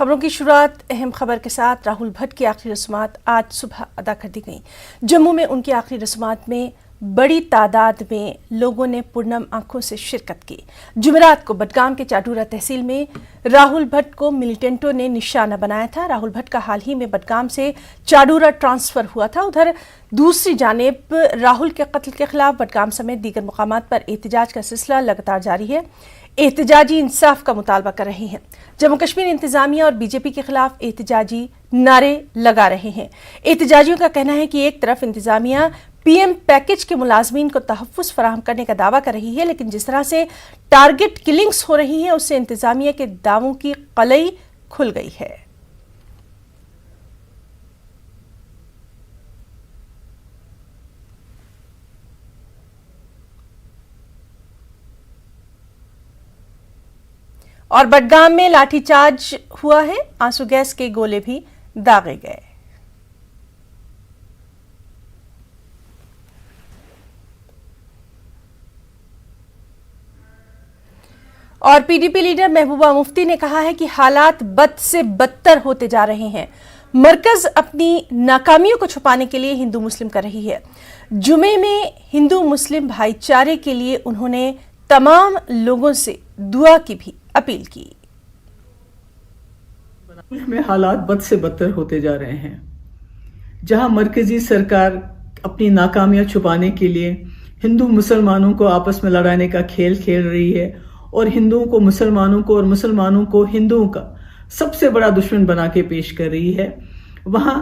خبروں کی شروعات اہم خبر کے ساتھ۔ راہل بھٹ کی آخری رسومات آج صبح ادا کر دی گئیں۔ جموں میں ان کی آخری رسومات میں بڑی تعداد میں لوگوں نے پرنم آنکھوں سے شرکت کی۔ جمعرات کو بڈگام کے چاڈورہ تحصیل میں راہل بھٹ کو ملیٹنٹوں نے نشانہ بنایا تھا۔ راہل بھٹ کا حال ہی میں بڈگام سے چاڈورہ ٹرانسفر ہوا تھا۔ ادھر دوسری جانب راہل کے قتل کے خلاف بڈگام سمیت دیگر مقامات پر احتجاج کا سلسلہ لگاتار جاری ہے۔ احتجاجی انصاف کا مطالبہ کر رہے ہیں۔ جموں کشمیر انتظامیہ اور بی جے پی کے خلاف احتجاجی نعرے لگا رہے ہیں۔ احتجاجیوں کا کہنا ہے کہ ایک طرف انتظامیہ پی ایم پیکج کے ملازمین کو تحفظ فراہم کرنے کا دعویٰ کر رہی ہے، لیکن جس طرح سے ٹارگٹ کلنگز ہو رہی ہیں اس سے انتظامیہ کے دعووں کی قلعی کھل گئی ہے۔ اور بڈگام میں لاٹھی چارج ہوا ہے، آنسو گیس کے گولے بھی داغے گئے۔ اور P D P leader Mehbooba Mufti نے کہا ہے کہ حالات بد سے بدتر ہوتے جا رہے ہیں۔ مرکز اپنی ناکامیوں کو چھپانے کے لیے ہندو مسلم کر رہی ہے۔ جمعے میں ہندو مسلم بھائی چارے کے لیے انہوں نے تمام لوگوں سے دعا کی بھی اپیل کی۔ ملک میں حالات بد سے بدتر ہوتے جا رہے ہیں، جہاں مرکزی سرکار اپنی ناکامیاں چھپانے کے لیے ہندو مسلمانوں کو آپس میں لڑانے کا کھیل کھیل رہی ہے اور ہندوؤں کو مسلمانوں کو اور مسلمانوں کو ہندوؤں کا سب سے بڑا دشمن بنا کے پیش کر رہی ہے۔ وہاں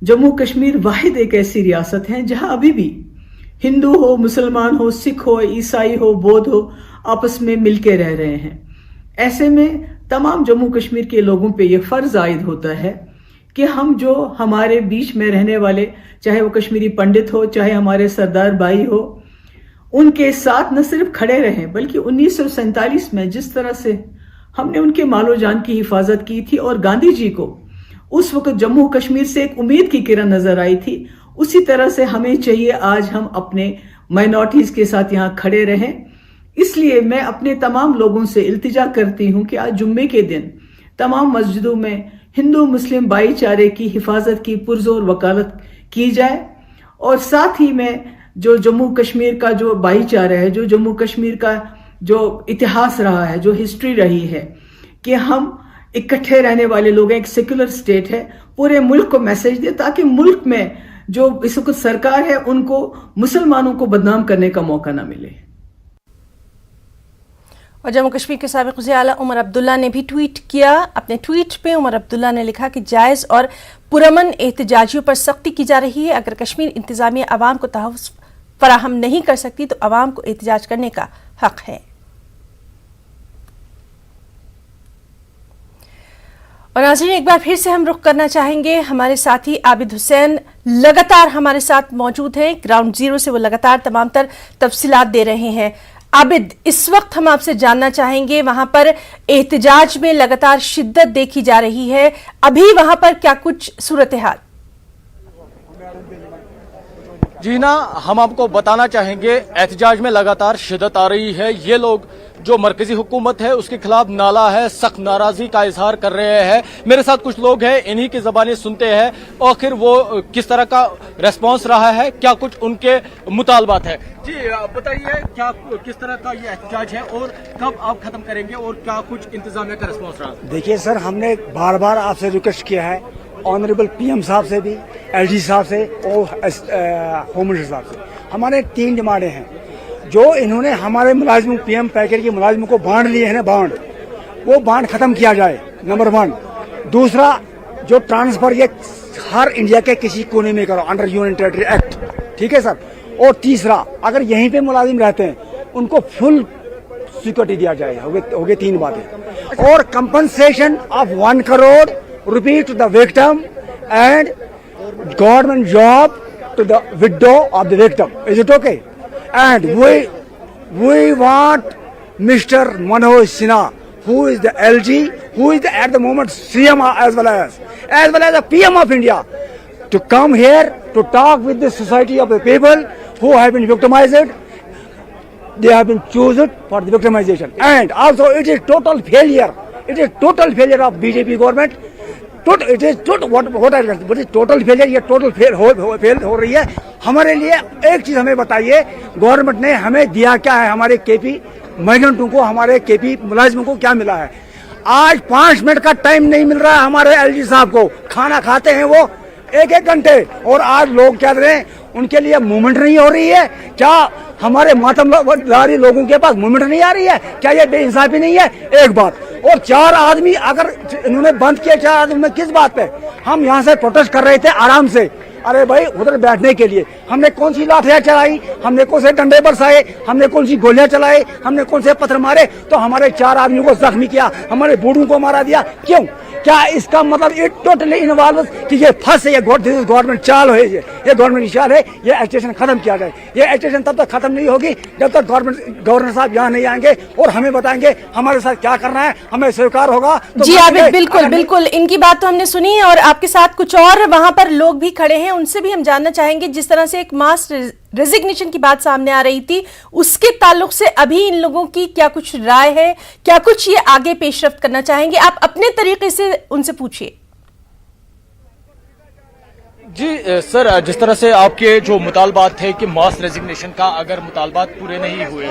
جموں کشمیر واحد ایک ایسی ریاست ہے جہاں ابھی بھی ہندو ہو، مسلمان ہو، سکھ ہو، عیسائی ہو، بودھ ہو، آپس میں مل کے رہ رہے ہیں۔ ایسے میں تمام جموں کشمیر کے لوگوں پہ یہ فرض عائد ہوتا ہے کہ ہم جو ہمارے بیچ میں رہنے والے، چاہے وہ کشمیری پنڈت ہو، چاہے ہمارے سردار بھائی ہو، ان کے ساتھ نہ صرف کھڑے رہیں بلکہ 1947 میں جس طرح سے ہم نے ان کے مال و جان کی حفاظت کی تھی اور گاندھی جی کو اس وقت جموں کشمیر سے ایک امید کی کرن نظر آئی تھی، اسی طرح سے ہمیں چاہیے آج ہم اپنے مائنورٹیز کے ساتھ یہاں کھڑے رہیں۔ اس لیے میں اپنے تمام لوگوں سے التجا کرتی ہوں کہ آج جمعے کے دن تمام مسجدوں میں ہندو مسلم بھائی چارے کی حفاظت کی پرزور وکالت کی جائے، اور ساتھ ہی میں جو جموں کشمیر کا جو بھائی چارہ ہے، جو جموں کشمیر کا جو اتہاس رہا ہے، جو ہسٹری رہی ہے کہ ہم اکٹھے رہنے والے لوگ ہیں، ایک سیکولر سٹیٹ ہے، پورے ملک کو میسج دے تاکہ ملک میں جو اس وقت سرکار ہے ان کو مسلمانوں کو بدنام کرنے کا موقع نہ ملے۔ اور جموں کشمیر کے سابق وزیر اعلیٰ عمر عبداللہ نے بھی ٹویٹ کیا۔ اپنے ٹویٹ پہ عمر عبداللہ نے لکھا کہ جائز اور پرامن احتجاجیوں پر سختی کی جا رہی ہے۔ اگر کشمیر انتظامیہ عوام کو تحفظ فراہم نہیں کر سکتی تو عوام کو احتجاج کرنے کا حق ہے۔ اور ناظرین، ایک بار پھر سے ہم رخ کرنا چاہیں گے ہمارے ساتھی عابد حسین لگاتار ہمارے ساتھ موجود ہیں۔ گراؤنڈ زیرو سے وہ لگاتار تمام تر تفصیلات دے رہے ہیں۔ عابد، اس وقت ہم آپ سے جاننا چاہیں گے، وہاں پر احتجاج میں لگاتار شدت دیکھی جا رہی ہے، ابھی وہاں پر کیا کچھ صورتحال؟ جی نا، ہم آپ کو بتانا چاہیں گے احتجاج میں لگاتار شدت آ رہی ہے۔ یہ لوگ جو مرکزی حکومت ہے اس کے خلاف نعرہ ہے، سخت ناراضی کا اظہار کر رہے ہیں۔ میرے ساتھ کچھ لوگ ہیں، انہی کی زبانیں سنتے ہیں آخر وہ کس طرح کا ریسپانس رہا ہے، کیا کچھ ان کے مطالبات ہیں۔ جی بتائیے، کیا کس طرح کا یہ احتجاج ہے اور کب آپ ختم کریں گے اور کیا کچھ انتظامیہ کا ریسپانس رہا؟ دیکھیے سر، ہم نے بار بار آپ سے ریکویسٹ کیا ہے، آنریبل پی ایم صاحب سے بھی، ایل جی صاحب سے اور ہوم منسٹر صاحب سے۔ ہمارے 3 ڈیمانڈیں ہیں۔ جو انہوں نے ہمارے ملازموں، پی ایم پیکج کے ملازموں کو بانڈ لیے ہیں نا، بانڈ، وہ بانڈ ختم کیا جائے، نمبر 1۔ دوسرا، جو ٹرانسفر یہ ہر انڈیا کے کسی کونے میں کرو انڈر یونین ٹیریٹری ایکٹ، ٹھیک ہے سر۔ اور تیسرا، اگر یہیں پہ ملازم رہتے ہیں ان کو فل سیکورٹی دیا جائے۔ ہو گئے 3 باتیں۔ اور compensation of 1 crore rupees to the victim and government job to the widow of the victim. Is it okay? And we want Mr. Manoj Sinha, who is the LG, who is at the moment CM as well as the PM of India, to come here to talk with the society of the people who have been victimized. They have been chosen for the victimization, and also it is total failure It is total failure of BJP government. It is total failure. ये total fail हो रही है. हमारे लिए एक चीज हमें बताइए, गवर्नमेंट ने हमें दिया क्या है? हमारे केपी माइग्रेंटों को, हमारे केपी मुलाजिमों को क्या मिला है? आज 5 मिनट का टाइम नहीं मिल रहा है हमारे एलजी साहब को. खाना खाते हैं वो 1-1 घंटे, और आज लोग क्या कर रहे हैं, उनके लिए मूवमेंट नहीं हो रही है. क्या हमारे मातमदारी लोगों के पास मूवमेंट नहीं आ रही है? क्या ये बेइंसाफी नहीं है? एक बात. और 4 आदमी अगर इन्होंने बंद किए, 4 आदमी में किस बात पे? हम यहाँ से प्रोटेस्ट कर रहे थे आराम से. अरे भाई, उधर बैठने के लिए हमने कौन सी लाठियां चलाई, हमने कौन से डंडे बरसाए, हमने कौन सी गोलियां चलाई, हमने कौन से पत्थर मारे? तो हमारे 4 आदमियों को जख्मी किया, हमारे बूढ़ों को मारा दिया. क्यों? क्या इसका मतलब ये टोटली इन्वॉल्व कि ये फंस है, ये गवर्नमेंट चाल है, ये गवर्नमेंट की चाल है. ये एजिटेशन खत्म किया जाए. ये एजिटेशन तब तक खत्म नहीं होगी जब तक गवर्नर साहब यहाँ नहीं आएंगे और हमें बताएंगे हमारे साथ क्या करना है. हमें स्वीकार होगा तो जी आबिद, बिल्कुल इनकी बात तो हमने सुनी, और आपके साथ कुछ और वहां पर लोग भी खड़े हैं, उनसे भी हम जानना चाहेंगे. जिस तरह से एक मास रेजिग्नेशन की बात सामने आ रही थी, उसके ताल्लुक से अभी इन लोगों की क्या कुछ राय है, क्या कुछ ये आगे पेशरफ्त करना चाहेंगे? आप अपने तरीके से उनसे पूछिए. जी सर, जिस तरह से आपके जो मुतालबात थे कि मास रेजिग्नेशन का अगर मुतालबात पूरे नहीं हुए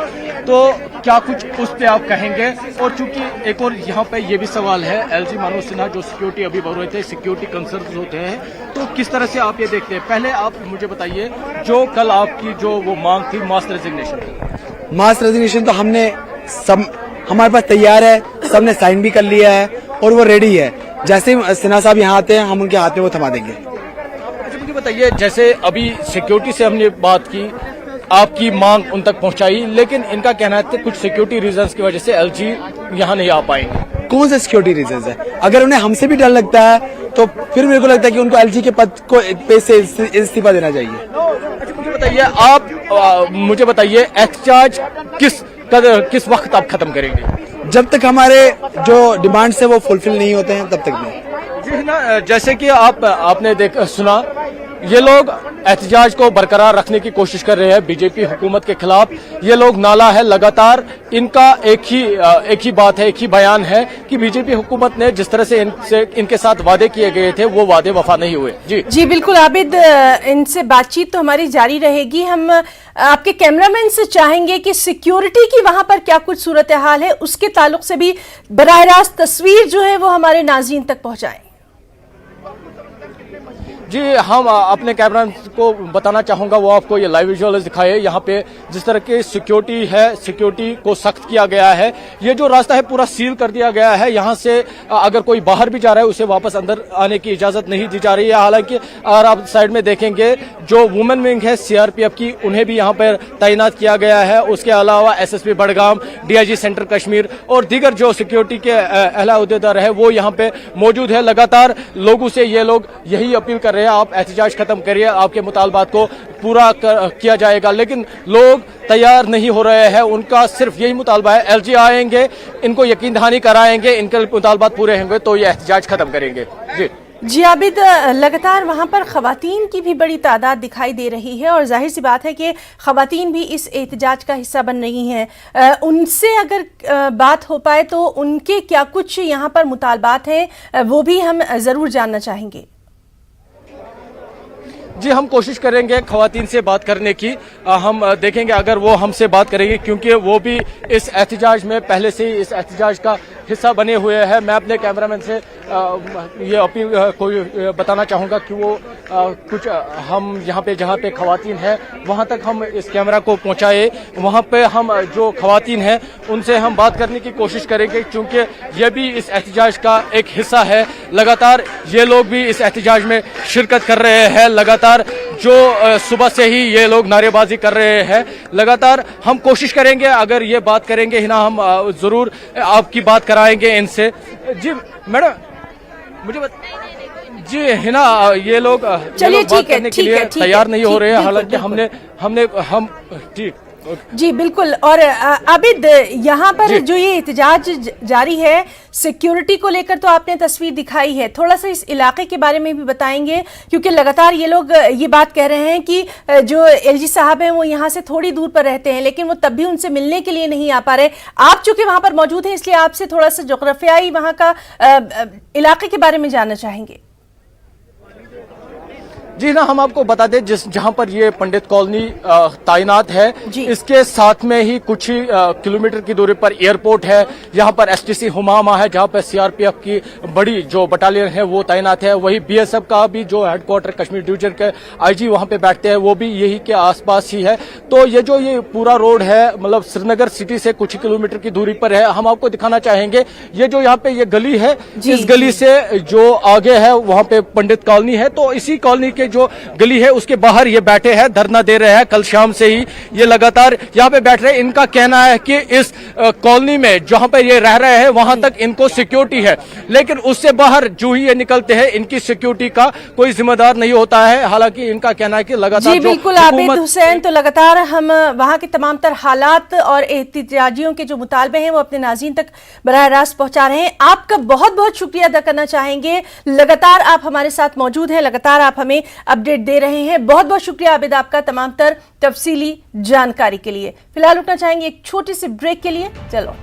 तो क्या कुछ उस पे आप कहेंगे? और चूंकि एक और यहाँ पे ये भी सवाल है, एलजी मनोज सिन्हा जो सिक्योरिटी अभी बढ़ रहे थे, सिक्योरिटी कंसर्न होते हैं, तो किस तरह से आप ये देखते हैं? पहले आप मुझे बताइए, जो कल आपकी जो वो मांग थी मास रेजिग्नेशन तो हमने सब हमारे पास तैयार है, सबने साइन भी कर लिया है और वो रेडी है. जैसे ही सिन्हा साहब यहाँ आते हैं हम उनके हाथ में वो थमा देंगे. मुझे बताइए, जैसे अभी सिक्योरिटी से हमने बात की, आपकी मांग उन तक पहुंचाई, लेकिन इनका कहना है कुछ सिक्योरिटी रीजंस की वजह से एलजी यहाँ नहीं आ पाएंगे. कौन से सिक्योरिटी रीजंस है? अगर उन्हें हमसे भी डर लगता है तो फिर मेरे को लगता है कि उनको एलजी के पद को पे से इस्तीफा देना चाहिए. अच्छा, मुझे बताइए, आप मुझे बताइए एहतजाज किस वक्त आप खत्म करेंगे? जब तक हमारे जो डिमांड्स है वो फुलफिल नहीं होते हैं तब तक नहीं. जी ना, जैसे कि आपने सुना, ये लोग एहतजाज को बरकरार रखने की कोशिश कर रहे हैं बीजेपी हुकूमत के खिलाफ. ये लोग नाला है लगातार, इनका एक ही बात है, एक ही बयान है कि बीजेपी हुकूमत ने जिस तरह से इनके साथ वादे किए गए थे वो वादे वफा नहीं हुए. जी बिल्कुल आबिद, इनसे बातचीत तो हमारी जारी रहेगी. हम आपके कैमरामैन से चाहेंगे कि सिक्योरिटी की वहां पर क्या कुछ सूरत हाल है, उसके ताल्लुक से भी बराह रास्त तस्वीर जो है वो हमारे नाज़रीन तक पहुंचाएं. जी, हम अपने कैमरामैन को बताना चाहूंगा, वो आपको ये लाइव विजुअल्स दिखाए. यहाँ पे जिस तरह की सिक्योरिटी है, सिक्योरिटी को सख्त किया गया है. ये जो रास्ता है पूरा सील कर दिया गया है. यहाँ से अगर कोई बाहर भी जा रहा है उसे वापस अंदर आने की इजाजत नहीं दी जा रही है. हालांकि अगर आप साइड में देखेंगे, जो वुमेन विंग है सीआरपीएफ की, उन्हें भी यहाँ पर तैनात किया गया है. उसके अलावा SSP Budgam, DIG centre Kashmir और दीगर जो सिक्योरिटी के अहला उहदेदार है वो यहाँ पे मौजूद है. लगातार लोगों से ये लोग यही अपील कर रहे हैं, आप एहतजाज खत्म करिए, आपके मुतालबात को पूरा किया जाएगा. लेकिन लोग तैयार नहीं हो रहे हैं. उनका सिर्फ यही मुतालबा है, एलजी आएंगे, इनको यकीन दहानी कराएंगे, इनके मुतालबात पूरे होंगे तो ये एहतजाज खत्म करेंगे. जी आबिद, लगातार वहाँ पर ख़वातीन की भी बड़ी तादाद दिखाई दे रही है, और जाहिर सी बात है कि ख़वातीन भी इस एहतजाज का हिस्सा बन रही हैं. उनसे अगर बात हो पाए तो उनके क्या कुछ यहाँ पर मुतालबात हैं वो भी हम ज़रूर जानना चाहेंगे. जी, हम कोशिश करेंगे ख़वातीन से बात करने की. हम देखेंगे अगर वो हमसे बात करेंगे, क्योंकि वो भी इस एहतजाज में पहले से ही इस एहतजाज का हिस्सा बने हुए हैं. मैं अपने कैमरामैन से ये अपील को बताना चाहूँगा कि वो कुछ हम यहाँ पे जहाँ पे ख़वातीन हैं वहाँ तक हम इस कैमरा को पहुँचाए. वहाँ पे हम जो ख़वातीन हैं उनसे हम बात करने की कोशिश करेंगे, क्योंकि ये भी इस एहतजाज का एक हिस्सा है. लगातार ये लोग भी इस एहतजाज में शिरकत कर रहे हैं. लगातार जो सुबह से ही ये लोग नारेबाजी कर रहे हैं. लगातार हम कोशिश करेंगे, अगर ये बात करेंगे हिना, हम जरूर आपकी बात कराएंगे इनसे. जी मैडम, मुझे जी हिना, ये लोग चलिए बात करने के लिए तैयार नहीं हो रहे हैं. हालांकि हम ठीक जी बिल्कुल। और आबिद, यहाँ पर जो ये एहतजाज जारी है सिक्योरिटी को लेकर, तो आपने तस्वीर दिखाई है, थोड़ा सा इस इलाके के बारे में भी बताएंगे, क्योंकि लगातार ये लोग ये बात कह रहे हैं कि जो एलजी साहब हैं वो यहाँ से थोड़ी दूर पर रहते हैं, लेकिन वो तब भी उनसे मिलने के लिए नहीं आ पा रहे। आप चूंकि वहां पर मौजूद हैं, इसलिए आपसे थोड़ा सा जोग्राफियाई वहां का इलाके के बारे में जानना चाहेंगे। जी ना, हम आपको बता दें जहां पर ये पंडित कॉलोनी तैनात है, इसके साथ में ही कुछ ही किलोमीटर की दूरी पर एयरपोर्ट है। यहाँ पर एसटीसी हुमामा है, जहां पर सीआरपीएफ की बड़ी जो बटालियन है वो तैनात है। वही बीएसएफ का भी जो हेडक्वार्टर कश्मीर डिवीजन के आईजी वहां पे बैठते हैं, वो भी यही के आसपास ही है। तो ये जो ये पूरा रोड है, मतलब श्रीनगर सिटी से कुछ ही किलोमीटर की दूरी पर है। हम आपको दिखाना चाहेंगे, ये जो यहाँ पे ये गली है, इस गली से जो आगे है वहां पे पंडित कॉलोनी है। तो इसी कॉलोनी के जो गली है उसके बाहर ये बैठे हैं, धरना दे रहे हैं। कल शाम से ही ये लगातार यहाँ पे बैठ रहे हैं। इनका कहना है कि इस कॉलोनी में जहां पर ये रह रहे हैं वहां तक इनको सिक्योरिटी है, लेकिन उससे बाहर जो ही ये निकलते हैं इनकी सिक्योरिटी का कोई जिम्मेदार नहीं होता है। हालांकि इनका कहना है कि लगातार जी बिल्कुल आबिद हुसैन, तो लगातार हम वहां के तमाम तर हालात और एहतजाजियों के जो मुतालबे हैं वो अपने नाज़रीन तक बराह रास्त पहुंचा रहे हैं। आपका बहुत बहुत शुक्रिया अदा करना चाहेंगे, लगातार आप हमारे साथ मौजूद हैं, लगातार आप हमें अपडेट दे रहे हैं। बहुत बहुत शुक्रिया आबिद आपका तमाम तर तफसीली जानकारी के लिए। फिलहाल रुकना चाहेंगे एक छोटी सी ब्रेक के लिए, चलो।